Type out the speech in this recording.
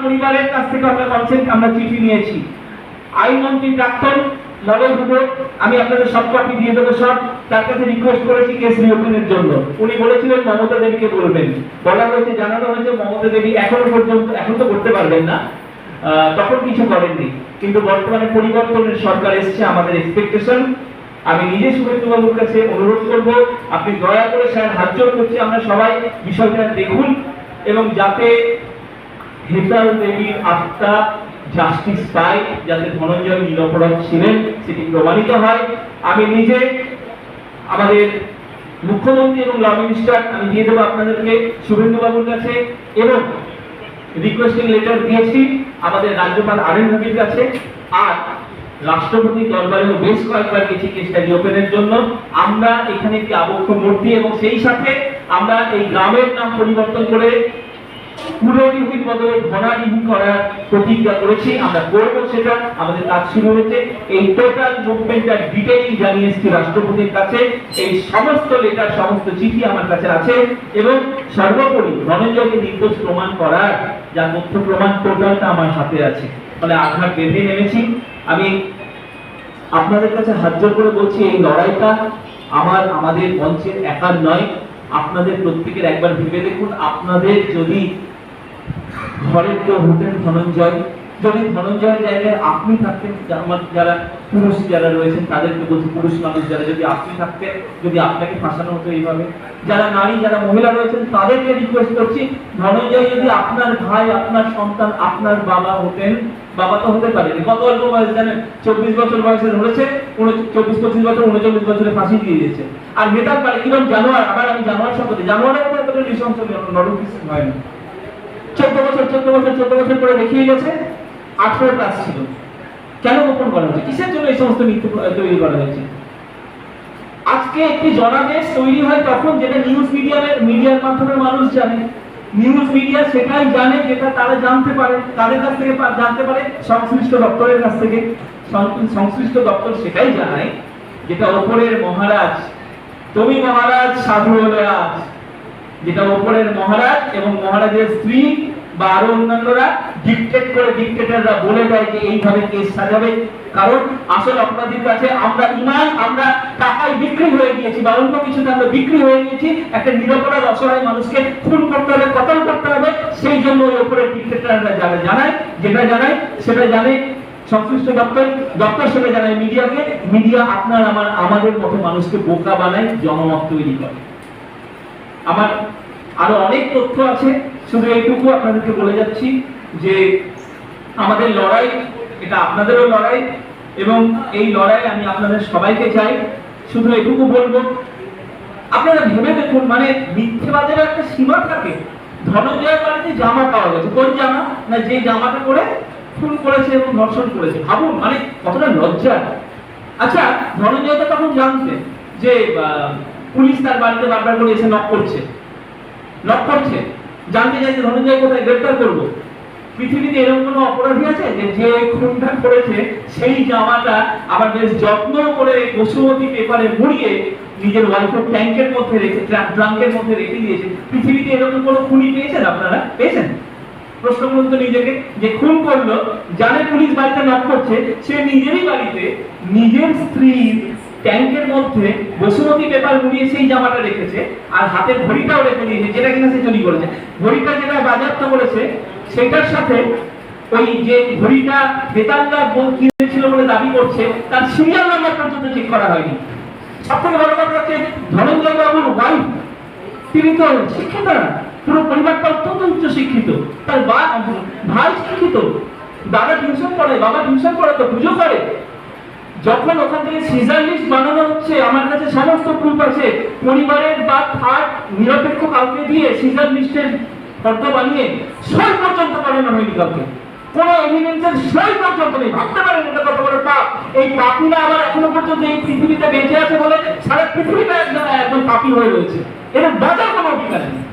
পরিবারের কাছ থেকে আমরা চিঠি নিয়েছি। আইনমন্ত্রী প্রাক্তন নরেশ গুপ্ত, আমি আপনাদের সব কপি দিয়ে দেবো সব, তার কাছে রিকোয়েস্ট করেছি কেস রিওপেনের জন্য। উনি বলেছিলেন মমতা দেবীকে বলবেন, বলা হয়েছে, জানানো হয়েছে মমতা দেবী এখনো পর্যন্ত, এখন তো করতে পারবেন না, তখন কিছু করেননি, কিন্তু বর্তমানে পরিবর্তনের সরকার এসছে, আমাদের এক্সপেকটেশন। আমি নিজে শুভেন্দু বাবুর কাছে অনুরোধ করব, আপনি দয়া করে স্যার হাত জোড় করছি, আমরা সবাই বিষয়টা দেখুন এবং যাতে হেতাল দেবীর আত্মা জাস্টিস পায়, যাতে ধনঞ্জয় নিরপরাধ ছিলেন সেটি প্রমাণিত হয়। আমি নিজে আমাদের মুখ্যমন্ত্রী এবং ল মিনিস্টার আমি দিয়ে দেবো আপনাদেরকে শুভেন্দু বাবুর কাছে, এবং রিকোয়েস্টিং লেটার দিয়েছি আমাদের রাজ্যপাল আরএন রবির কাছে, আর রাষ্ট্রপতির দরবারেও বেশ কয়েকবার গেছি কেসটা রিওপেনের জন্য। আমরা এখানে একটি আবক্ষ মূর্তি এবং সেই সাথে আমরা এই গ্রামের নাম পরিবর্তন করে পুরোহিত বদলে ধনারিহীন করার প্রতিজ্ঞা করেছি, আমরা করব সেটা, আমাদের কাজ শুরু হয়েছে। এই টোটাল মুভমেন্টটার ডিটেইল জানিয়ে এসেছি রাষ্ট্রপতির কাছে, এই সমস্ত লেটার সমস্ত চিঠি আমার কাছে আছে, এবং সর্বোপরি ধনঞ্জয়কে নির্দোষ প্রমাণ করার যা তথ্য প্রমাণ টোটালটা আমার হাতে আছে, ফলে আঘাত বেঁধে নেমেছি। আমি আপনাদের কাছে হাত জোড় করে বলছি, এই লড়াইটা আমাদের মঞ্চের একার নয়, আপনাদের প্রত্যেকের। একবার ভেবে দেখুন, আপনাদের যদি ঘরের কেউ হতেন ধনঞ্জয়, যদি ধনঞ্জয়ের জায়গায় আপনি থাকতেন, আমার যারা পুরুষ যারা রয়েছেন তাদেরকে বলছি, পুরুষ মানুষ যারা, যদি আপনি থাকতেন, যদি আপনাকে ফাঁসানো হতো এইভাবে, যারা নারী যারা মহিলা রয়েছেন তাদেরকে রিকোয়েস্ট করছি, ধনঞ্জয় যদি আপনার ভাই, আপনার সন্তান, আপনার বাবা হতেন, বাবা তো হতে পারেনি, কত অল্প বয়স জানেন, 24 বছর বয়সে ধরেছে, 24-25 বছর 39 বছরে ফাঁসি দিয়ে দিয়েছে। আর মেটার পারে কিরকম জানোয়ার, আবার আমি জানোয়ার সম্পর্কে, জানোয়ারের মধ্যে এতটা নৃশংস নরম কিছু হয় না। 14 বছর করে দেখিয়ে গেছে, 18 ক্লাস ছিল। কেন গোপন করা হয়েছে? কিসের জন্য এই সমস্ত মিথ্যে তৈরি করা হয়েছে? আজকে একটি জনাদেশ তৈরি হয় তখন, যেটা নিউজ মিডিয়ার মাধ্যমে মানুষ জানে, নিউজ মিডিয়া সেটাই জানে যেটা তারা জানতে পারে, তাদের কাছ থেকে জানতে পারে, সংশ্লিষ্ট দপ্তরের কাছ থেকে। সংশ্লিষ্ট দপ্তর সেটাই জানায় যেটা ওপরের মহারাজ, তুমি মহারাজ সাধু হলে আজ, যেটা ওপরের মহারাজ এবং মহারাজের স্ত্রী বা আরো অন্যান্যরা ডিক্টেট করে, ডিক্টেটররা বলে দেয় যে এইভাবে কেস সাজাবে। কারণ আসল অপরাধীর কাছে আমরা ইমান, আমরা টাকায় বিক্রি হয়ে গিয়েছি, বা অন্য কিছুতে আমরা বিক্রি হয়ে গিয়েছি। একটা নিরপরাধ অসহায় মানুষকে খুন করতে হবে, কতল করতে হবে, সেই জন্য ওই ওপরের ডিক্টেটররা যারা জানায়, যেটা জানায় সেটা জানে সংশ্লিষ্ট দপ্তর সেটা জানায় মিডিয়াকে। মিডিয়া আপনার আমাদের মতো মানুষকে বোকা বানায়, জনমত তৈরি করে। আমার আরো অনেক তথ্য আছে, শুধু এইটুকু আপনাদেরকে বলে যাচ্ছি যে আমাদের লড়াই, এটা আপনাদেরও লড়াই, এবং এই লড়াই আমি আপনাদের সবাইকে চাই। শুধু এটুকু বলবো, আপনারা ভেবে দেখুন, মানে মিথ্যেবাদের একটা সীমা থাকে। ধনঞ্জয়ের বাড়িতে জামা পাওয়া গেছে, কোন জামা না, যে জামাটা করে খুন করেছে এবং ধর্ষণ করেছে। ভাবুন মানে কতটা লজ্জা। আচ্ছা, ধনঞ্জয় তো তখন জানতে যে পুলিশ তার বাড়িতে বারবার করে এসে নক করছে, জানতে চাইছে ধনঞ্জয় কোথায়, গ্রেফতার করবো। পৃথিবীতে এরকম কোনো অপরাধী আছে যে খুনটা করেছে সেই জামাটা আবার বেশ যত্ন করে বসুমতী পেপারে মুড়িয়ে নিজের ওয়াইফের ট্রাঙ্কের মধ্যে রেখে দিয়েছে? পৃথিবীতে এরকম কোনো খুনি পেয়েছেন আপনারা? পেয়েছেন? প্রশ্ন করুন তো নিজেকে, যে খুন করলো, জানে পুলিশ বাড়িতে নক করছে, সে নিজেরই বাড়িতে নিজের স্ত্রীর ট্যাঙ্কের মধ্যে বসুমতী পেপার মুড়িয়ে সেই জামাটা রেখেছে, আর হাতের ঘড়িটাও রেখে দিয়েছে, যেটা কিনা সে চুরি করেছে। ঘড়িটা যেটা বাজেয়াপ্ত করেছে সেটার সাথে ওই যে ঘড়িটা বেতালদা কিনেছিল বলে দাবি করছে, তার সিরিয়াল নাম্বার পর্যন্ত চেক করা হয়নি। সব থেকে বড় কথা হচ্ছে ধনঞ্জয় বাবুর ওয়াইফ, তিনি তো শিক্ষিত না, পুরো পরিবারটা অত্যন্ত উচ্চ শিক্ষিত, তার ভাই শিক্ষিত, দাদা টিউশন পড়ে, বাবা টিউশন পড়ে, তো পুজো করে। যখন ওখান থেকে সিজার লিস্ট বানানো হচ্ছে, আমার কাছে সমস্ত প্রুফ আছে, পরিবারের বা থার্ড নিরপেক্ষ কাউকে দিয়ে সিজার লিস্টের ফর্দ বানিয়ে সই পর্যন্ত করানো হয়নি কাউকে, কোন এভিডেন্সের সই পর্যন্ত নেই। ভাবতে পারেন এটা কত বড় পাপ। এই পাপীরা আবার এখনো পর্যন্ত এই পৃথিবীতে বেঁচে আছে বলে সারা পৃথিবীটা একদম পাপী হয়ে রয়েছে, এর বাজার কোনো অধিকার নেই।